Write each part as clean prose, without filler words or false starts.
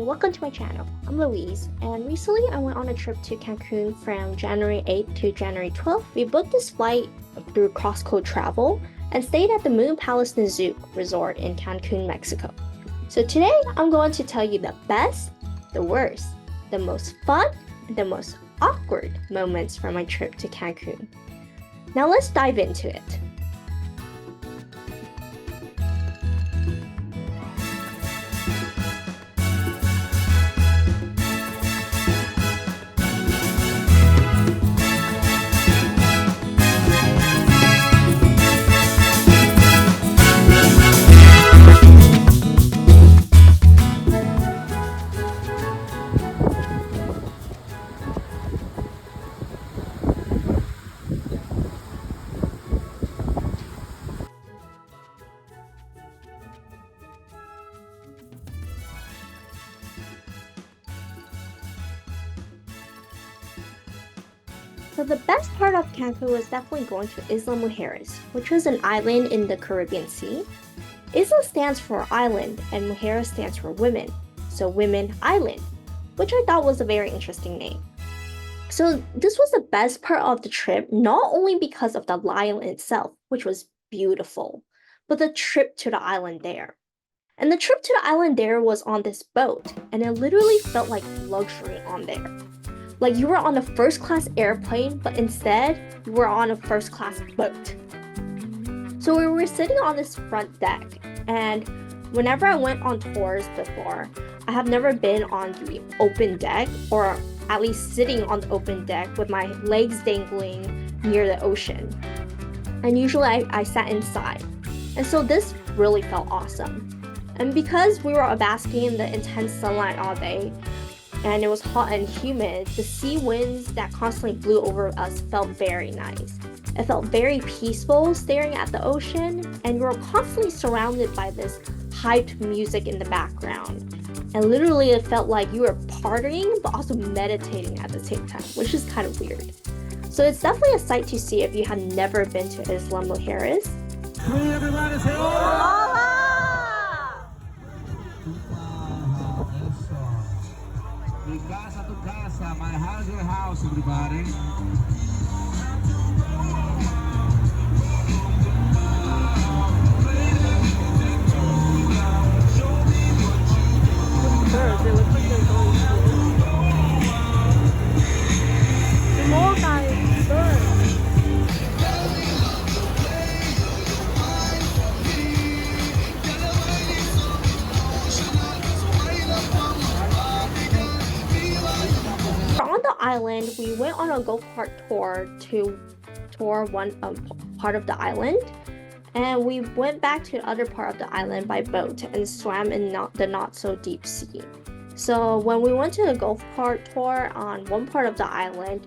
welcome to my channel. I'm Louise, and recently I went on a trip to Cancun from January 8th to January 12th. We booked this flight through cross-code travel and stayed at the Moon Palace Nizuc Resort in Cancun, Mexico. So today I'm going to tell you the best, the worst, the most fun, and the most awkward moments from my trip to Cancun. Now let's dive into it. So the best part of Cancun was definitely going to Isla Mujeres, which was an island in the Caribbean Sea. Isla stands for island and Mujeres stands for women, so Women Island, which I thought was a very interesting name. So this was the best part of the trip, not only because of the island itself, which was beautiful, but the trip to the island there. And the trip to the island there was on this boat, and it literally felt like luxury on there. Like you were on a first class airplane, but instead you were on a first class boat. So we were sitting on this front deck, and whenever I went on tours before, I have never been on the open deck, or at least sitting on the open deck with my legs dangling near the ocean. And usually I sat inside. And so this really felt awesome. And because we were basking in the intense sunlight all day, and it was hot and humid, the sea winds that constantly blew over us felt very nice. It felt very peaceful staring at the ocean, and we were constantly surrounded by this hyped music in the background. And literally it felt like you were partying but also meditating at the same time, which is kind of weird. So it's definitely a sight to see if you have never been to Isla Mujeres. Hey, everybody say hola! Mi casa, tu casa, my house, your house, everybody. Birds, they look like they're going to more guys, birds. On the island, we went on a go-kart tour to tour one part of the island, and we went back to the other part of the island by boat and swam in the not so deep sea. So when we went to the golf cart tour on one part of the island,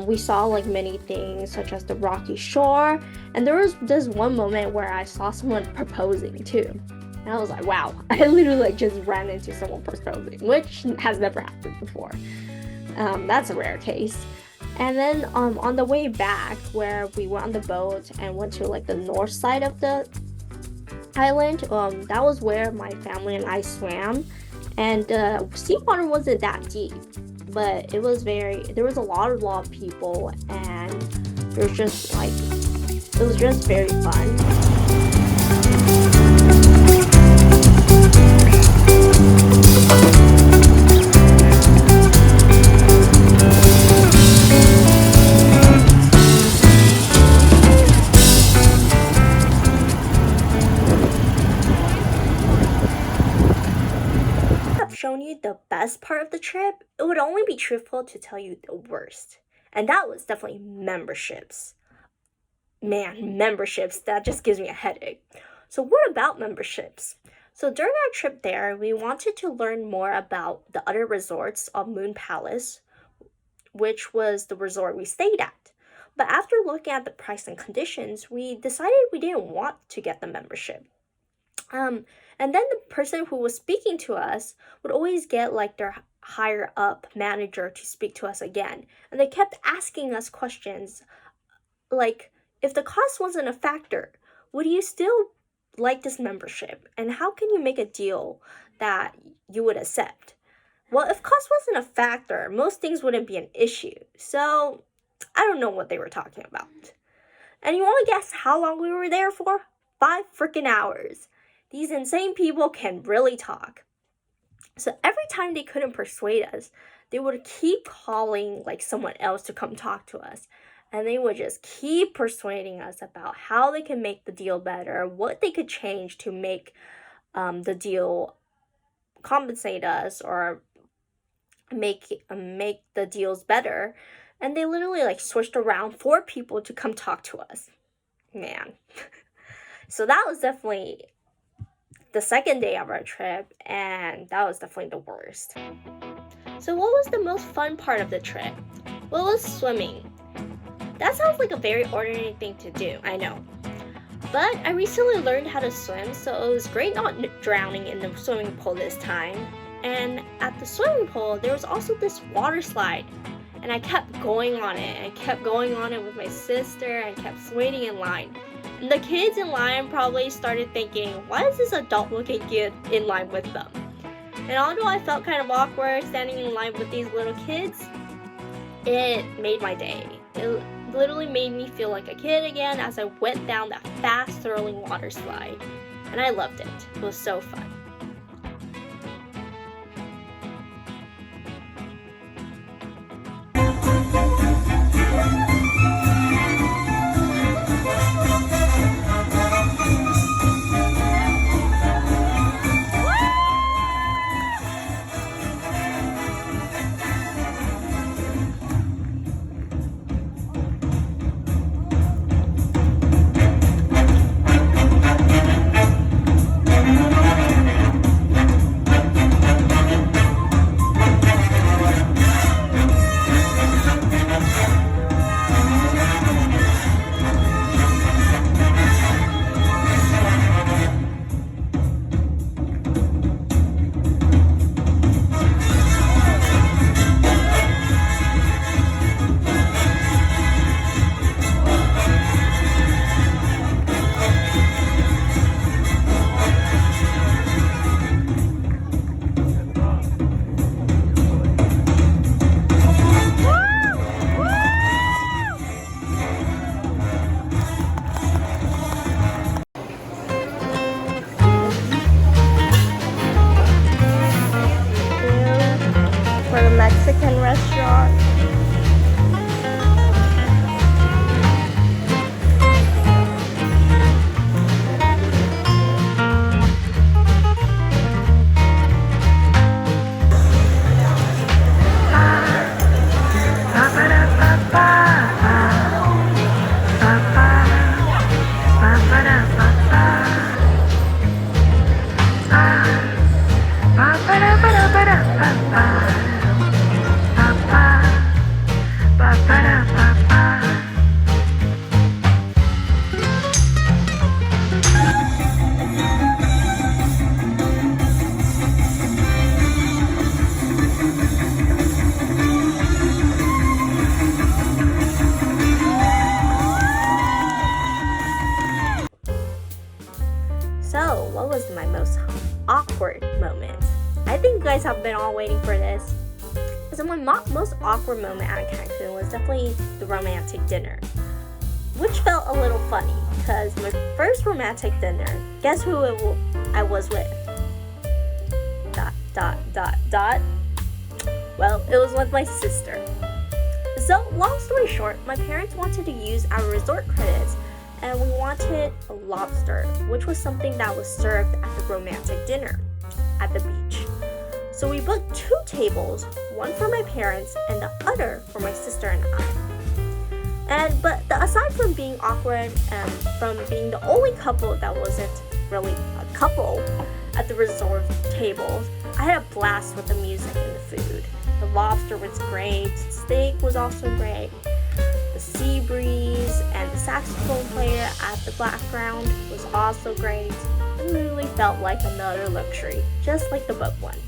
we saw like many things such as the rocky shore, and there was this one moment where I saw someone proposing too. And I was like, wow, I literally like just ran into someone proposing, which has never happened before. That's a rare case. And then on the way back, where we went on the boat and went to like the north side of the island, that was where my family and I swam. And seawater wasn't that deep, but there was a lot of people, and it was just very fun. Shown you the best part of the trip, it would only be truthful to tell you the worst. And that was definitely memberships. Man, memberships, that just gives me a headache. So what about memberships? So during our trip there, we wanted to learn more about the other resorts of Moon Palace, which was the resort we stayed at. But after looking at the price and conditions, we decided we didn't want to get the membership. And then the person who was speaking to us would always get like their higher up manager to speak to us again. And they kept asking us questions like, if the cost wasn't a factor, would you still like this membership? And how can you make a deal that you would accept? Well, if cost wasn't a factor, most things wouldn't be an issue. So, I don't know what they were talking about. And you want to guess how long we were there for? 5 freaking hours. These insane people can really talk. So every time they couldn't persuade us, they would keep calling like someone else to come talk to us. And they would just keep persuading us about how they can make the deal better, what they could change to make the deal compensate us or make the deals better. And they literally like switched around 4 people to come talk to us. Man. So that was definitely the second day of our trip, and that was definitely the worst. So what was the most fun part of the trip? Well, it was swimming. That sounds like a very ordinary thing to do, I know. But I recently learned how to swim, so it was great not drowning in the swimming pool this time. And at the swimming pool, there was also this water slide. And I kept going on it. I kept going on it with my sister and kept waiting in line. And the kids in line probably started thinking, why is this adult-looking kid in line with them? And although I felt kind of awkward standing in line with these little kids, it made my day. It literally made me feel like a kid again as I went down that fast-swirling water slide. And I loved it. It was so fun. For the Mexican restaurant. So, what was my most awkward moment? I think you guys have been all waiting for this. So my most awkward moment at Cancun was definitely the romantic dinner, which felt a little funny because my first romantic dinner, guess who I was with? ... Well, it was with my sister. So, long story short, my parents wanted to use our resort credits and we wanted a lobster, which was something that was served at the romantic dinner at the beach. So we booked 2 tables, one for my parents and the other for my sister and I. But aside from being awkward and from being the only couple that wasn't really a couple at the resort tables, I had a blast with the music and the food. The lobster was great, the steak was also great, the sea breeze and the saxophone player at the background was also great. It literally felt like another luxury, just like the boat one.